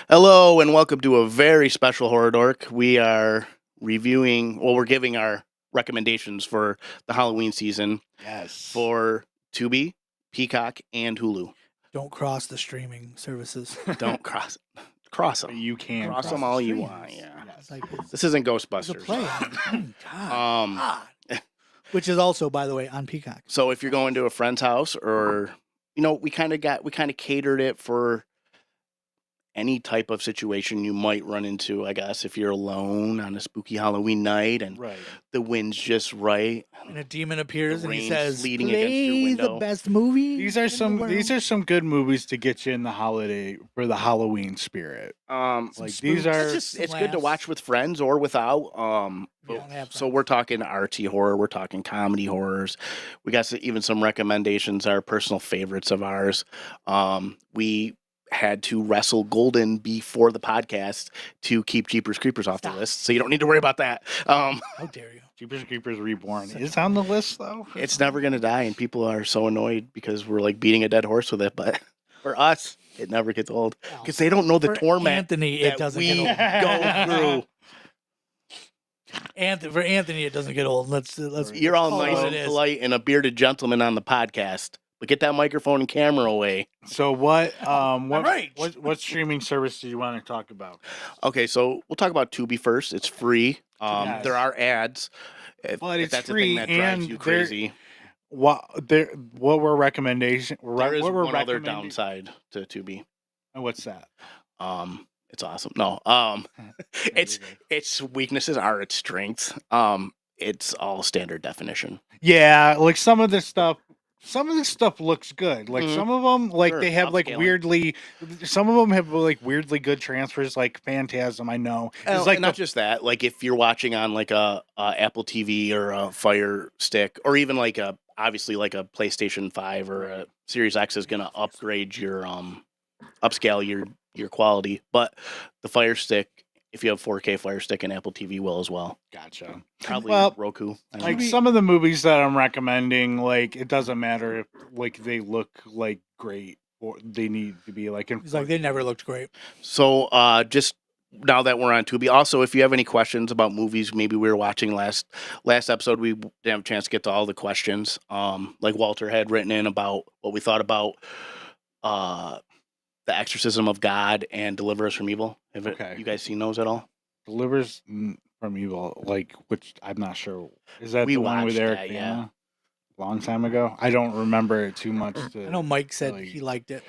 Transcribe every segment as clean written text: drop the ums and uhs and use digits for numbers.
Hello and welcome to a very special Horror Dork. We are we're giving our recommendations for the Halloween season Yes. for Tubi, Peacock, and Hulu. Don't cross the streaming services. Don't cross them. You can Cross them the all you streams. want, yeah. It's like This isn't it's a Ghostbusters. play. God. Which is also, by the way, on Peacock. So if you're going to a friend's house or we kind of catered it for any type of situation you might run into, I guess, if you're alone on a spooky Halloween night and Right. the wind's just right. And a demon appears The and he rain's says, leading against your "Play window." the best movie." These are in the some world." good movies to get you in the holiday for the Halloween spirit. Like spooks. these are it's good to laughs. watch with friends or without. We don't have So friends. we're talking artsy horror, we're talking comedy horrors. We got even some recommendations, our personal favorites of ours. We had to wrestle Golden before the podcast to keep Jeepers Creepers off the Stop. list, so you don't need to worry about that. How dare you? Jeepers Creepers Reborn Such is a- on the list though. It's never gonna die, and people are so annoyed because we're like beating a dead horse with it. But for us, it never gets old because they don't know the For torment Anthony, that it doesn't we get old. go through. For Anthony, it doesn't get old. Let's. You're all call it nice what and it is. polite and a bearded gentleman on the podcast, but get that microphone and camera away. So what Right. what streaming service do you want to talk about? Okay, so we'll talk about Tubi first. It's free. Yes. There are ads. If But it's that's free the thing that drives and you there- crazy. What were recommendation? There is what were one other recommenda- downside to Tubi. Oh, what's that? It's awesome. No, There its weaknesses are its strengths. It's all standard definition. Yeah, like some of this stuff looks good. Like Mhm. some of them, like Sure, they have like upscaling. some of them have like weirdly good transfers. Like Phantasm, I know. It's like and not just that. Like if you're watching on like a Apple TV or a Fire Stick, or even like obviously like a PlayStation 5 or a Series X is gonna upgrade your upscale your quality. But the Fire Stick, if you have 4K Fire Stick and Apple TV, will as well. Gotcha. Probably Well, Roku. I don't Like know. some of the movies that I'm recommending, like it doesn't matter if like they look like great or they need to be like in. He's like, they never looked great. So just now that we're on Tubi, also if you have any questions about movies, maybe we were watching last episode, we didn't have a chance to get to all the questions. Like Walter had written in about what we thought about The Exorcism of God and Deliver Us from Evil. Have Okay. you guys seen those at all? Delivers from Evil, like which I'm not sure. Is that We the one with watched Eric that, Bana? Long time ago. I don't remember it too much. I know Mike said really- he liked it.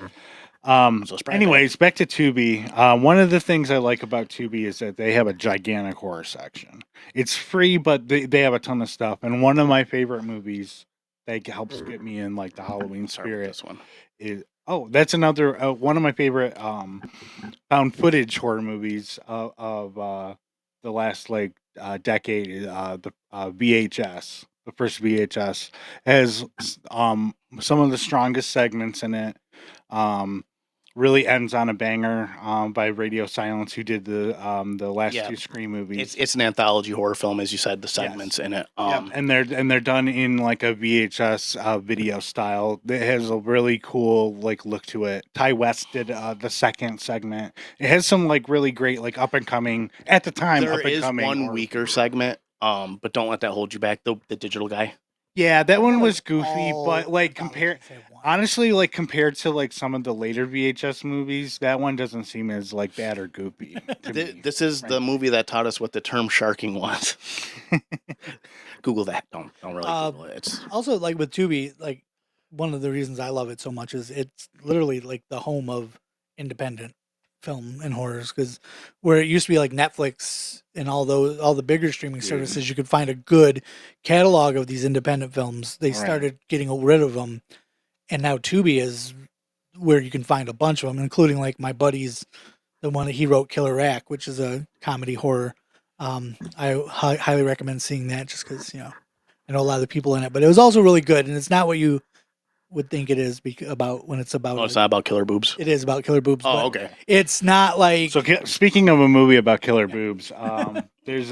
So spread it. Anyways, back to Tubi. One of the things I like about Tubi is that they have a gigantic horror section. It's free, but they have a ton of stuff. And one of my favorite movies that helps get me in like the Halloween Start with spirit this one. is that's another one of my favorite found footage horror movies of the last like decade. The VHS, the first VHS, has some of the strongest segments in it. Really ends on a banger by Radio Silence, who did the last Yeah. two Scream movies. It's an anthology horror film, as you said. The segments in it. Yep, and they're done in like a VHS video style. It has a really cool like look to it. Ty West did the second segment. It has some like really great like up and coming at the time. There up and is coming one horror. weaker segment. But don't let that hold you back. The digital guy. Yeah, that one Yeah, was like goofy, all but like anthologies have one. honestly, like compared to like some of the later VHS movies, that one doesn't seem as like bad or goofy. To me, This is the frankly. movie that taught us what the term sharking was. Google that. Don't really Google it. It's Also, like with Tubi, like one of the reasons I love it so much is it's literally like the home of independent film and horrors. Because where it used to be like Netflix and all the bigger streaming Dude. services, you could find a good catalog of these independent films. They Right. started getting rid of them, and now Tubi is where you can find a bunch of them, including like my buddy's, the one that he wrote, Killer Rack, which is a comedy horror. I highly recommend seeing that just because I know a lot of the people in it, but it was also really good, and it's not what you would think it is about when it's about. Oh, it's not about killer boobs. It is about killer boobs. Oh, but okay. It's not like. So speaking of a movie about killer boobs, there's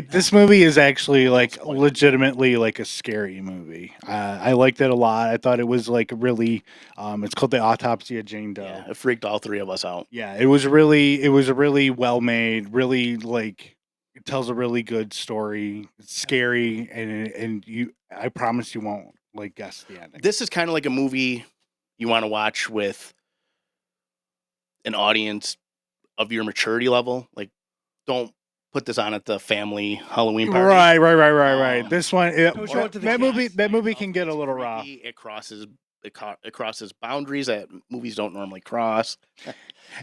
this movie is actually like legitimately like a scary movie. I liked it a lot. I thought it was like really. It's called The Autopsy of Jane Doe. Yeah, it freaked all three of us out. Yeah, it was a really well made, really like it tells a really good story. It's scary, and I promise you won't like guess the ending. This is kind of like a movie you want to watch with an audience of your maturity level. Like, don't put this on at the family Halloween party. Right. This one, Don't show it to the that kids. movie can get a little rough. It crosses boundaries that movies don't normally cross.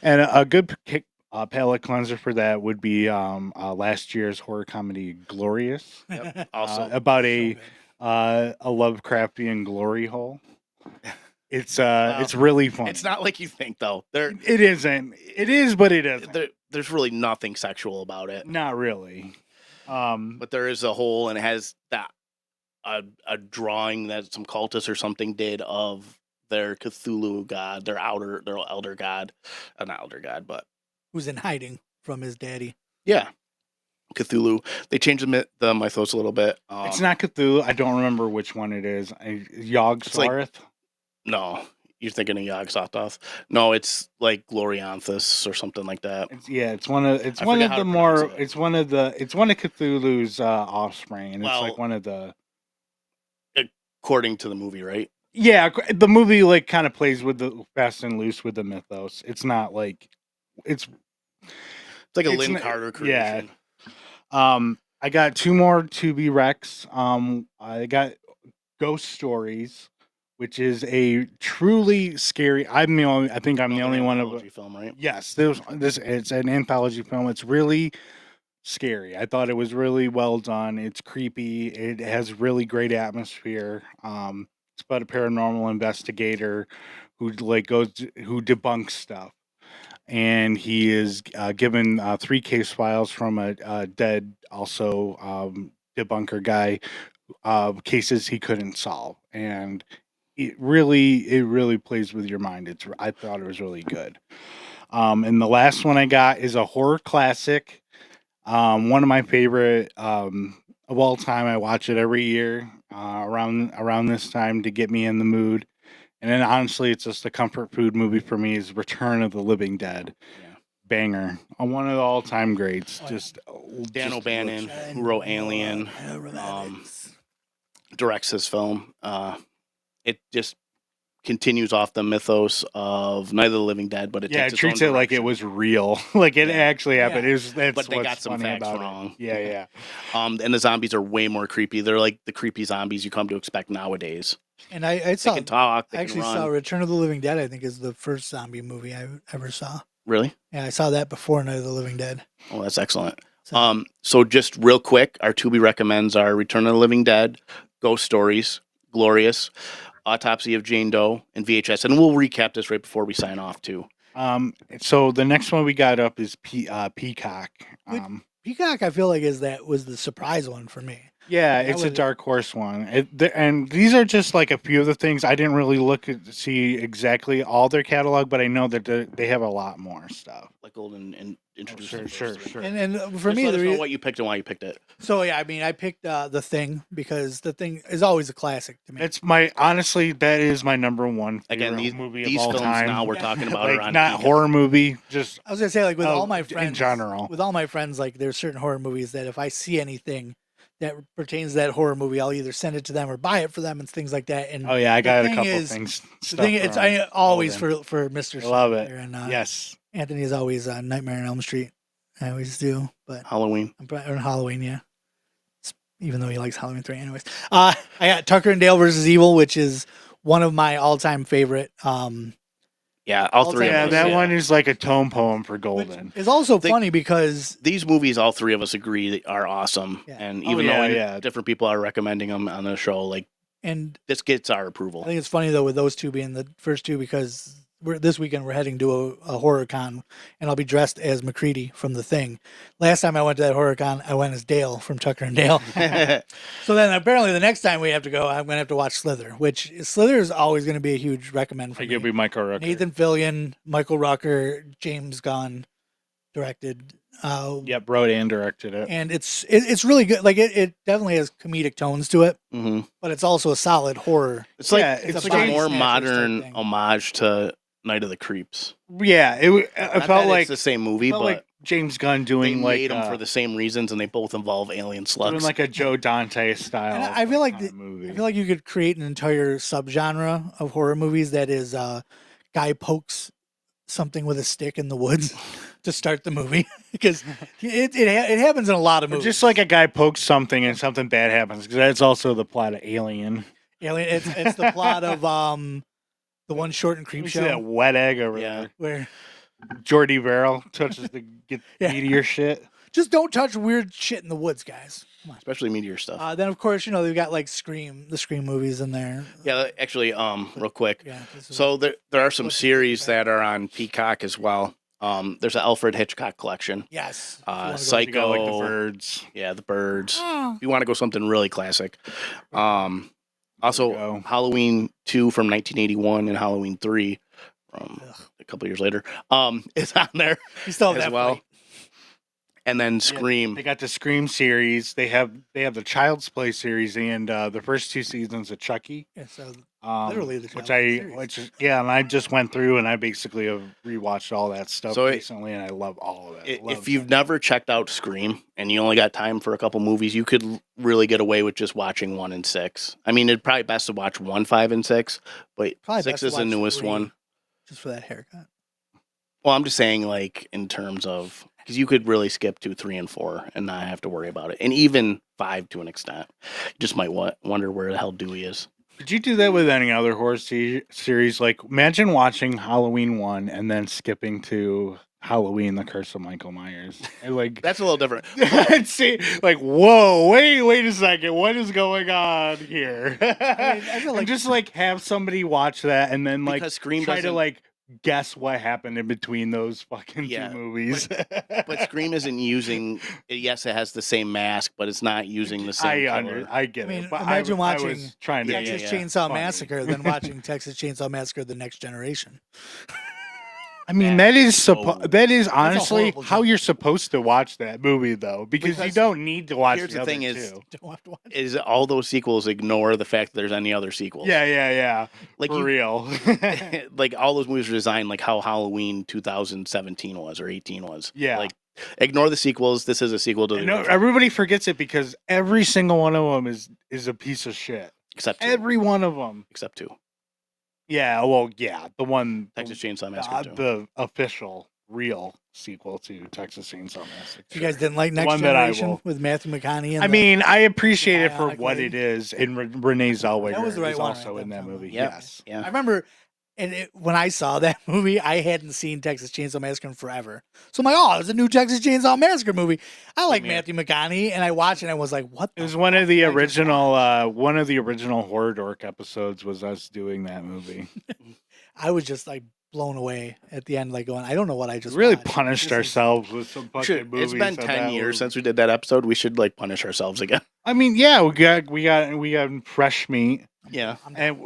And a good palate cleanser for that would be last year's horror comedy Glorious, Yep. Also, about So a good. Lovecraftian glory hole. It's Well, it's really fun. it's not like you think though. It isn't. It is, but it isn't. There's really nothing sexual about it. Not really. But there is a hole, and it has that a drawing that some cultist or something did of their Cthulhu god, their elder god, not elder god, but Who's in hiding from his daddy? yeah, Cthulhu. They changed the mythos a little bit. It's not Cthulhu. I don't remember which one it is. Yog It's like- Sothoth. No, you're thinking of Yog Sothoth. No, it's like Glorianthus or something like that. It's one of I forget how the to more pronounce it. it's one of Cthulhu's offspring, and it's Well- like one of the According to the movie, right? the movie like kind of plays with the fast and loose with the mythos. It's not like it's It's like a It's Lynn not- Carter yeah. creation. I got two more Tubi Recs. I got Ghost Stories, which is a truly scary. I think I'm the Another only one of anthology film, right? Yes, it's an anthology film. It's really scary. I thought it was really well done. It's creepy. It has really great atmosphere. It's about a paranormal investigator who who debunks stuff, and he is given 3 case files from a dead debunker guy, cases he couldn't solve, and it really plays with your mind. I thought it was really good. And the last one I got is a horror classic. One of my favorite of all time. I watch it every year around this time to get me in the mood. And then honestly, it's just a comfort food movie for me. Is Return of the Living Dead. Yeah. Banger. One of the all-time greats. Oh, yeah. Just Dan just- O'Bannon, who wrote Alien, directs this film. It just continues off the mythos of Night of the Living Dead, but it Yeah, takes it its treats own it like it direction. was real, like it Yeah. actually happened. Yeah. That's But they got what's some funny facts about wrong. it. Yeah. And the zombies are way more creepy. They're like the creepy zombies you come to expect nowadays. And I They saw. can talk. They I actually can run. saw Return of the Living Dead. I think is the first zombie movie I ever saw. Really? Yeah, I saw that before Night of the Living Dead. Oh, that's excellent. So, So just real quick, our Tubi recommends are Return of the Living Dead, Ghost Stories, Glorious, Autopsy of Jane Doe, and VHS. And we'll recap this right before we sign off too. So the next one we got up is Peacock. Peacock, I feel like was the surprise one for me. Yeah, That it's a was- dark horse one. And these are just like a few of the things. I didn't really look to see exactly all their catalog, but I know that they have a lot more stuff. Like Golden and introduce Sure, the first three. sure. And for Just me, let the us know reason. what you picked and why you picked it. So yeah, I mean, I picked The Thing because The Thing is always a classic to me. That's honestly, that is my number one Again, favorite movie these of all films time. now we're talking about are Like on not Peacock. horror movie, just I was gonna say, like with all my in friends, general. with all my friends, like there's certain horror movies that if I see anything that pertains to that horror movie, I'll either send it to them or buy it for them and things like that. And Oh yeah, I the got a thing couple is- things. the thing, it's I always for Mr. I love it. There, and Yes. Anthony is always Nightmare on Elm Street. I always do, but Halloween. I'm probably on Halloween, yeah. Even though he likes Halloween 3 anyways. I got Tucker and Dale versus Evil, which is one of my all-time favorite. Yeah, all All three time of Yeah, us. that yeah. one is like a tone poem for Which Golden. is also They- funny because These movies, all three of us agree are awesome. Yeah. And Oh, even yeah. though different people are recommending them on the show, like and this gets our I approval. think it's funny though with those two being the first two because this weekend we're heading to a horror con, and I'll be dressed as McCready from The Thing. Last time I went to that horror con, I went as Dale from Tucker and Dale. So then apparently the next time we have to go, I'm going to have to watch Slither, which Slither is always going to be a huge recommend for I think me. it'll be Michael Rooker. Nathan Fillion, Michael Rucker, James Gunn directed. Yep, wrote and directed it. And it's really good. Like it definitely has comedic tones to it, but it's also a solid horror. It's like it's a body more snatchers modern type thing. homage to Night of the Creeps. Yeah, it Not felt that like it's the same movie, felt but like James Gunn they doing like made them for the same reasons, and they both involve alien doing slugs. like a Joe Dante style. And I feel like kind of movie. I feel like you could create an entire subgenre of horror movies that is guy pokes something with a stick in the woods to start the movie because it happens in a lot of Or movies. just like a guy pokes something and something bad happens, because that's also the plot of Alien. Alien, it's the plot of the one short and creep You see that show wet egg over Yeah. there. where Jordy Verrill touches the Yeah. meteor shit. just don't touch weird shit in the woods, guys. Come on. Especially meteor stuff. Then of course they've got like the Scream movies in there. Yeah, actually, real quick. Yeah. this is- So there are some What's the series feedback? that are on Peacock as well. There's an Alfred Hitchcock collection. yes. if you wanna go- Psycho. You got like the birds. Yeah, The Birds. Oh, If you want to go something really classic. Also, go. Halloween 2 from 1981 and Halloween 3 from a couple years later is on there you still have as that well. fight. And then Scream. They got the Scream series. They have the Child's Play series and the first 2 seasons of Chucky. Yeah, so Literally the which Child's Play series. and I just went through and I basically have rewatched all that stuff So recently, and I love all of it. If you've never checked out Scream and you only got time for a couple movies, you could really get away with just watching 1 and 6. I mean, it'd probably best to watch 1, 5, and 6, but Probably 6 best to is the watch newest 3 one. just for that haircut. Well, I'm just saying, like, in terms of, because you could really skip 2, 3, and 4 and not have to worry about it. And even 5 to an extent. You just might wonder where the hell Dewey is. Could you do that with any other horror series? Like, imagine watching Halloween 1 and then skipping to Halloween: The Curse of Michael Myers. And like, That's a little different. I'd see, like, whoa, wait a second, what is going on here? I feel And like- just like have somebody watch that and then like Because Scream try to doesn't- like guess what happened in between those fucking Yeah, 2 movies. But Scream isn't using, yes, it has the same mask, but it's not using the same killer. I get I mean, it. But imagine I watching was trying to Texas yeah. Chainsaw Funny. Massacre than watching Texas Chainsaw Massacre: The Next Generation. I mean, that is so- that is honestly horrible how joke. you're supposed to watch that movie, though, because you Because don't need to watch here's the the thing other is- 2. Don't have to watch. Is all those sequels ignore the fact that there's any other sequels. Yeah. Like For you, real. like all those movies are designed like how Halloween 2017 was or 18 was. Yeah. Like ignore the sequels. This is a sequel to the No, original, everybody forgets it because every single one of them is a piece of shit. except 2. Every one of them. Except 2. Yeah, well, yeah, the one Texas Chainsaw Massacre 2. the official real sequel to Texas Chainsaw Massacre. You guys didn't like Next one that I Generation will- with Matthew McConaughey? I mean, I appreciate it for bionic what lady. it is, and Renee Zellweger That was the right is one, also right? in that That movie. Yep. Yes. Yeah. I remember, and when I saw that movie, I hadn't seen Texas Chainsaw Massacre in forever. So I'm like, oh, it's a new Texas Chainsaw Massacre movie. I like Same here. Matthew McConaughey, and I watched it and I was like, what? It was the one of the fuck did I just original Horror Dork episodes was us doing that movie. I was just like blown away at the end, like going, I don't know what I just We really watched. punished This is- ourselves with some We fucking should- movies. it's been that 10 years were- since we did that episode. We should like punish ourselves again. I mean, yeah, we got fresh meat, Yeah. and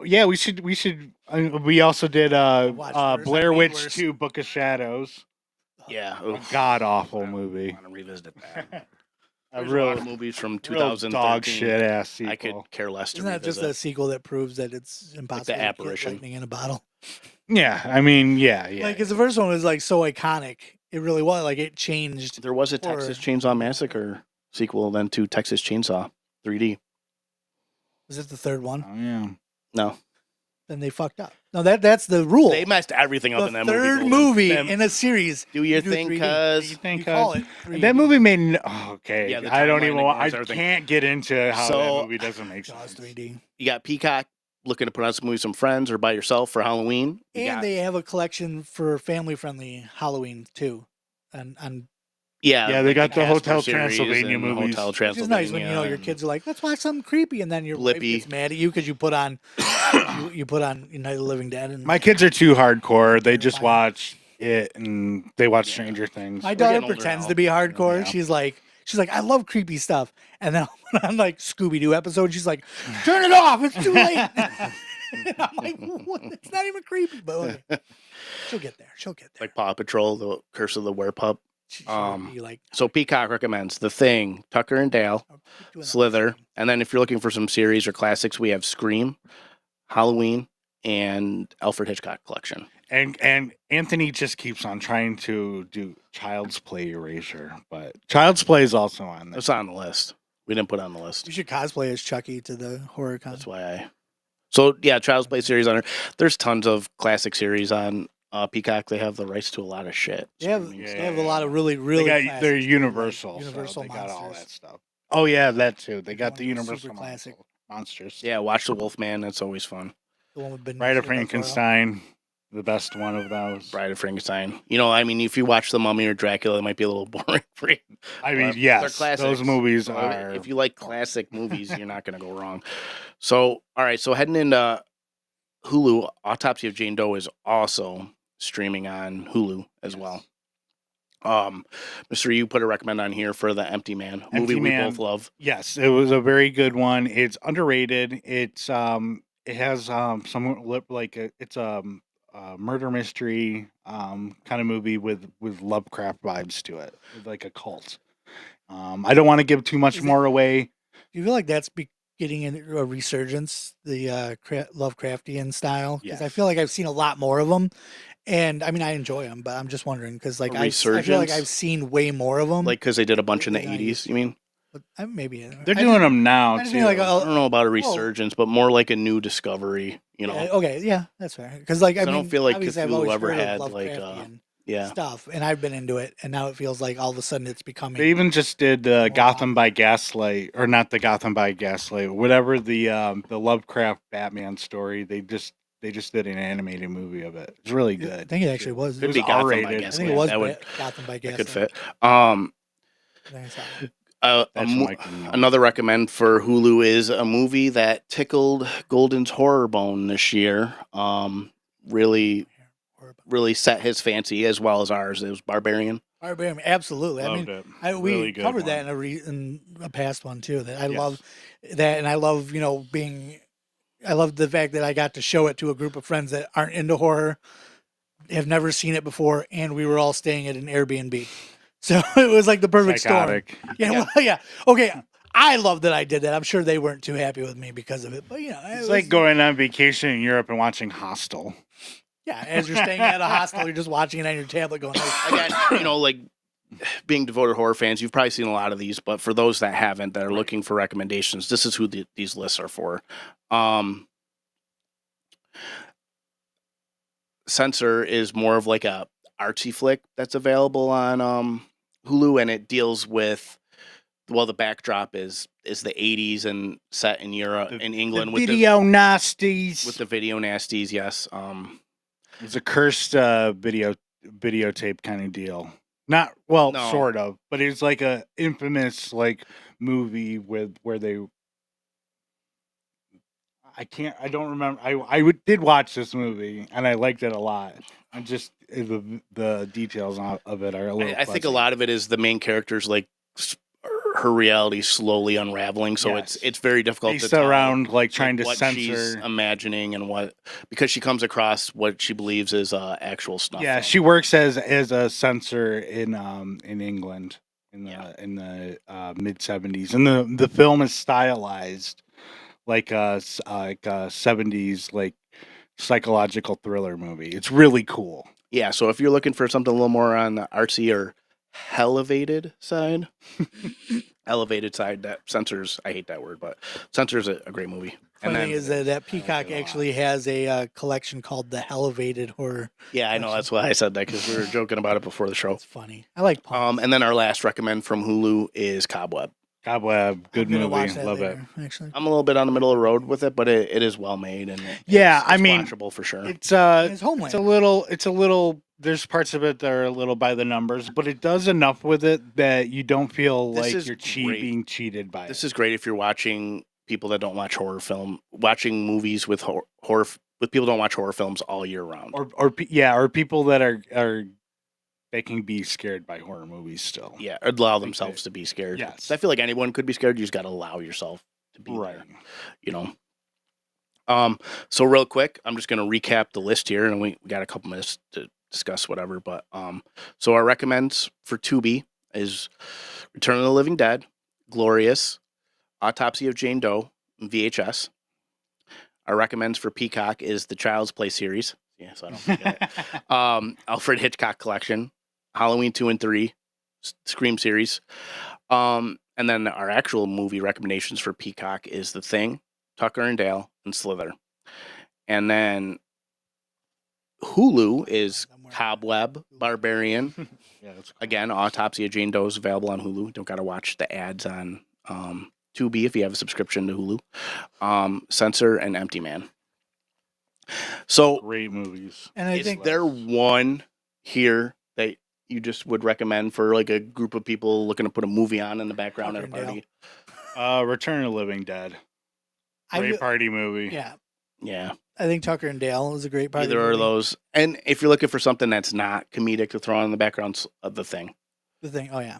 yeah, we should. We also did watched first, Blair that'd be Witch worse. 2: Book of Shadows. Yeah. A god awful movie. I want to revisit that. A There's a lot real of movies from real 2013. dog shit ass sequel. I could care less to Isn't that just revisit. a sequel that proves that it's impossible to get apparition. lightning in a bottle? Yeah, I mean, yeah. Like, because the first one was like so iconic. It really was. Like, it changed. There was a Or- Texas Chainsaw Massacre sequel then to Texas Chainsaw 3D. Was it the third one? Oh, yeah. No. Then they fucked up. No, that's the rule. They messed everything up in The that third movie. movie Them- in a series. Do your you do thing, 3D. cuz. You think You call it 3D. that movie made okay. Yeah, the I don't timeline even. I ignores everything. can't get into how So- that movie doesn't make Jaws sense. 3D. You got Peacock looking to put on some movies with some friends or by yourself for Halloween. You And got- they have a collection for family-friendly Halloween too, on Yeah, they like got the Casper Hotel series Transylvania and movies. Hotel Which Transylvania. is nice when your and kids are like, let's watch something creepy, and then your wife Blippi. gets mad at you because you put on you put on Night of the Living Dead. And My kids are too hardcore. They just Terrifying. watch it and they watch Yeah. Stranger Things. my We're daughter getting older pretends now. to be hardcore. Yeah. She's like, I love creepy stuff, and then I'll put on like Scooby Doo episode. She's like, turn it off, it's too late. And I'm like, what? It's not even creepy, but okay. She'll get there. Like Paw Patrol, the Curse of the Werepup. She'll be like, So Peacock recommends The Thing, Tucker and Dale, "Oh, keep doing that Slither, screen." and then if you're looking for some series or classics, we have Scream, Halloween, and Alfred Hitchcock collection. And Anthony just keeps on trying to do Child's Play Erasure, but Child's Play is also on there. It's on the list. We didn't put it on the You list. should cosplay as Chucky to the horror con. That's why I. So yeah, Child's Play series on there. There's tons of classic series on Peacock. They have the rights to a lot of shit. They have, streaming they stuff. have a lot of really, They really. got, classics, they're like Universal. Universal so they got all monsters. that stuff. Oh yeah, that too. They got One the of those Universal super classic. monsters. Yeah, watch the Wolfman. That's always fun. The one with Benicio Bride of del Toro. Frankenstein, the best one of those. Bride of Frankenstein. You know, I mean, if you watch The Mummy or Dracula, it might be a little boring for you. I mean, But they're yes, classics. those movies So are. If you like classic movies, you're not going to go wrong. So, all right. So heading into Hulu, Autopsy of Jane Doe is also streaming on Hulu as well. Mr. You put a recommend on here for The Empty Man, a movie Empty we Man. both love. Yes, it was a very good one. It's underrated. It's it has some like it's a murder mystery kind of movie with Lovecraft vibes to it, with like a cult. I don't want to give too much Is it- more away. Do you feel like that's getting a resurgence, the Lovecraftian style? Because I Yes. feel like I've seen a lot more of them, and I mean I enjoy them, but I'm just wondering because like A I feel like resurgence? I've seen way more of them. Like, because they did a bunch in the Yeah, 80s, you mean? But maybe They're doing them now I just too. mean like I don't know about a resurgence, but more like a new discovery, you know? okay, yeah, that's fair. Because like I 'Cause I mean, don't feel like obviously I've Cthulhu always ever heard of had, like, Lovecraftian Yeah. stuff, and I've been into it, and now it feels like all of a sudden it's becoming. They even just did Gotham by Gaslight, or not the Gotham by Gaslight, whatever the Lovecraft Batman story. They just did an animated movie of it. It's really I good. think it actually was. Could was be Gotham by R-rated. I Gaslight. think it was That would Gotham by that Gaslight. could fit. I think I saw it. That's Another recommend for Hulu is a movie that tickled Golden's horror bone this year. Really set his fancy as well as ours. It was Barbarian. Barbarian, absolutely. Loved I it. mean, we Really good covered one. that in a past one too. That I Yes. love that, and I love I love the fact that I got to show it to a group of friends that aren't into horror, have never seen it before, and we were all staying at an Airbnb. So it was like the perfect Psychotic. storm. Yeah, well, yeah. Okay, I love that I did that. I'm sure they weren't too happy with me because of it, but It's like going on vacation in Europe and watching Hostel. yeah. As you're staying at a hostel, you're just watching it on your tablet, going, "Oh, Again, like being devoted horror fans, you've probably seen a lot of these, but for those that haven't, that are looking for recommendations, this is who these lists are for. Censor is more of like a artsy flick that's available on Hulu, and it deals with the backdrop is the 80s and set in Europe in England with video nasties. the video nasties. Yes. It's a cursed videotape kind of deal. Not well, No. sort of, but it's like a infamous like movie where they. I don't remember. Did watch this movie and I liked it a lot. And just the details of it are a little. I think a fuzzy. lot of it is the main character's like her reality slowly unraveling, so Yes. it's very difficult Based to tell, around like trying to what she's censor. imagining and what, because she comes across what she believes is actual snuff Yeah, film. she works as a censor in England in the mid 70s, and the film is stylized like a 70s like psychological thriller movie. It's really cool. Yeah, so if you're looking for something a little more on the artsy or elevated side, that Censor's, I hate that word, but Censor's a great movie. Funny thing is that Peacock it a lot. actually has a collection called the Elevated Horror. Yeah, I know, that's why I said that, because we were joking about it before the show. It's funny. I like puns. And then our last recommend from Hulu is Cobweb. Cobweb, good I'm gonna movie, watch that love it. later, actually. I'm a little bit on the middle of the road with it, but it is well made and Yeah, I it's mean, watchable for sure. It's It's a Homeland. little. There's parts of it that are a little by the numbers, but it does enough with it that you don't feel This like is you're great. being cheated by This it. is great if you're watching people that don't watch horror film, watching movies with horror with people who don't watch horror films all year round. Or people that are they can be scared by horror movies still. Yeah, or allow themselves to be scared. Yes. I feel like anyone could be scared. You just got to allow yourself to be Right. there. You know. So real quick, I'm just gonna recap the list here, and we got a couple minutes to discuss whatever. But so our recommends for Tubi is Return of the Living Dead, Glorious, Autopsy of Jane Doe, and VHS. Our recommends for Peacock is the Child's Play series. Yeah, so I don't forget it. Alfred Hitchcock Collection, Halloween 2 and 3, Scream series. And then our actual movie recommendations for Peacock is The Thing, Tucker and Dale, and Slither. And then Hulu is Cobweb, Barbarian. Yeah, that's cool. Again, Autopsy of Jane Doe is available on Hulu. Don't got to watch the ads on Tubi if you have a subscription to Hulu. Censor and Empty Man. So Great movies. And I is think there one here that you just would recommend for like a group of people looking to put a movie on in the background at a Tucker and party? Return of the Living Dead. I Great feel- party movie. yeah, Yeah, I think Tucker and Dale is a great part. either of of the movie. those. And if you're looking for something that's not comedic to throw on in the background, of The Thing. The Thing. Oh yeah.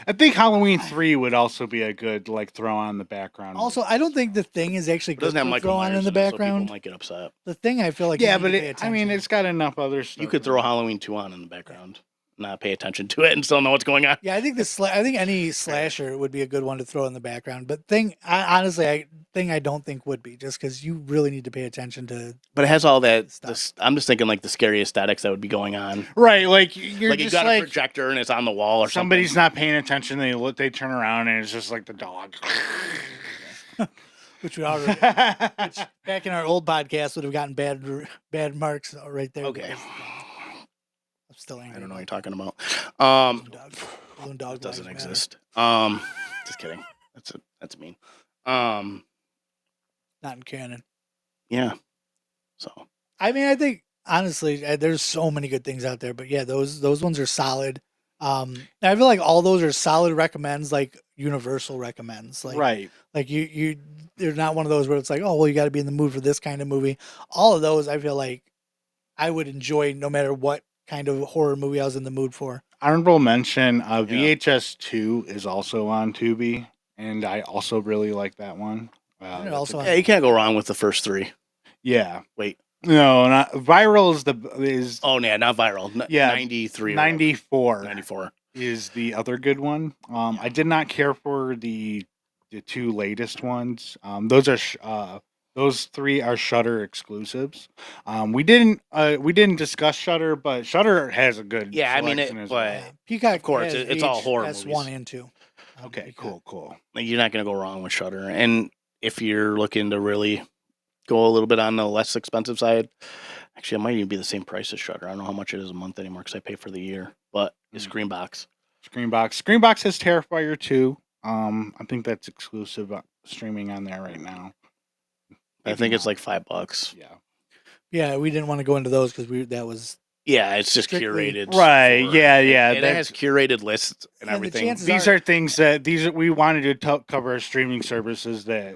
I think Halloween 3 would also be a good like throw on the background. Also, I don't think The Thing is actually It doesn't good have to Michael throw on Myers in the it, so background. people might get upset. The Thing, I feel like yeah, you but need to pay I mean, attention. it's got enough other stuff. You could throw Halloween 2 on in the background, not pay attention to it, and still know what's going on. Yeah, I think I think any slasher would be a good one to throw in the background. But I don't think would be, just because you really need to pay attention to. But it has all that. Stuff. I'm just thinking like the scary aesthetics that would be going on. Right, like you're Like you just got a like projector and it's on the wall or somebody's something. not paying attention. They turn around and it's just like the dog. Which we already, which back in our old podcast would have gotten bad marks right there. Okay. because, I'm still angry. I don't know what about you're talking about. Balloon dog It doesn't lives matter. exist. Just kidding. That's mean. Not in canon. Yeah. So I mean, I think honestly, there's so many good things out there, but yeah, those ones are solid. I feel like all those are solid recommends, like universal recommends. Like, Right. Like they're not one of those where it's like, oh, well, you got to be in the mood for this kind of movie. All of those, I feel like I would enjoy no matter what kind of horror movie I was in the mood for. Honorable mention, VHS 2 is also on Tubi, and I also really like that one. And it also yeah, you can't go wrong with the first three. Yeah. Wait. No, not Viral is Oh yeah, not Viral. Yeah, 93. 94. 94. Is the other good one. I did not care for the two latest ones. Those three are Shudder exclusives. We didn't discuss Shudder, but Shudder has a good Yeah, I mean selection it, as but well. Peacock. Of course, has it's all horror VHS movies. 1 and 2. Okay, Peacock. cool. you're not gonna go wrong with Shudder. And if you're looking to really go a little bit on the less expensive side, actually, it might even be the same price as Shudder. I don't know how much it is a month anymore because I pay for the year. But it's Screenbox. Screenbox has Terrifier 2. I think that's exclusive streaming on there right now. I think it's like $5. Yeah. Yeah, we didn't want to go into those because that was Yeah, it's just Strictly- curated. Right, for- yeah. It has curated lists and And the everything. chances These are things that we wanted to cover streaming services that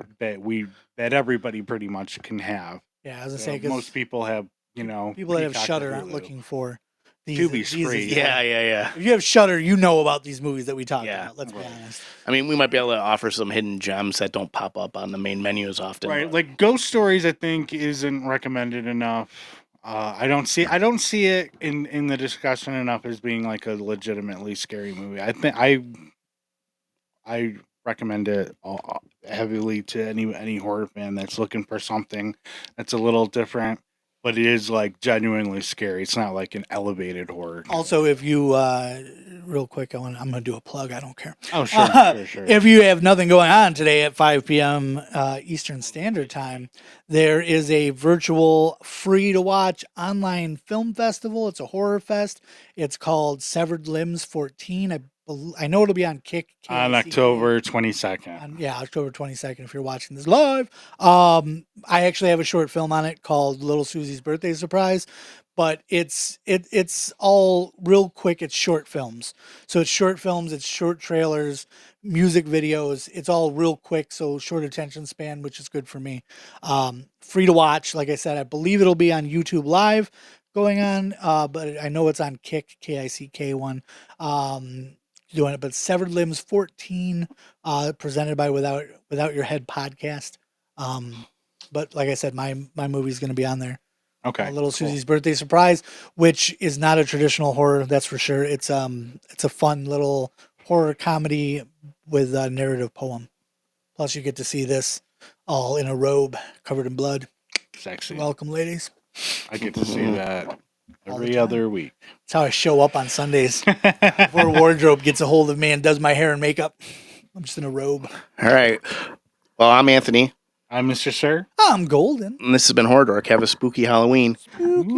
everybody pretty much can have. yeah. I was gonna So say because most people have, people that have Peacock or Shudder aren't Hulu. looking for these. Tubi's these free. Yeah. If you have Shudder, you know about these movies that we talked Yeah. about. Let's be Right. honest. I mean, we might be able to offer some hidden gems that don't pop up on the main menu as often. Right, but- like Ghost Stories, I think isn't recommended enough. I don't see it in the discussion enough as being like a legitimately scary movie. I think I recommend it heavily to any horror fan that's looking for something that's a little different, but it is like genuinely scary. It's not like an elevated horror. Also, if you real quick, I'm gonna do a plug. I don't care. Oh sure. If you have nothing going on today at 5 p.m. Eastern Standard Time, there is a virtual free to watch online film festival. It's a horror fest. It's called Severed Limbs 14. I I know it'll be on Kick on KICK. October 22nd. Yeah, October 22nd. If you're watching this live, I actually have a short film on it called Little Susie's Birthday Surprise, but it's all real quick. It's short films, so it's short films, it's short trailers, music videos. It's all real quick, so short attention span, which is good for me. Free to watch. Like I said, I believe it'll be on YouTube Live going on, but I know it's on Kick KICK one. Doing it, but Severed Limbs 14, presented by Without Your Head podcast. But like I said, my movie's going to be on there. Okay. Little Susie's Birthday Surprise, which is not a traditional horror, that's for sure. It's a fun little horror comedy with a narrative poem. Plus, you get to see this all in a robe covered in blood. Sexy. Welcome, ladies. I get to see that All the every time. other week. That's how I show up on Sundays. Before wardrobe gets a hold of me and does my hair and makeup. I'm just in a robe. All right. Well, I'm Anthony, I'm Mr. Sir. I'm golden. and this has been Horror Dork. Have a spooky Halloween. Spooky.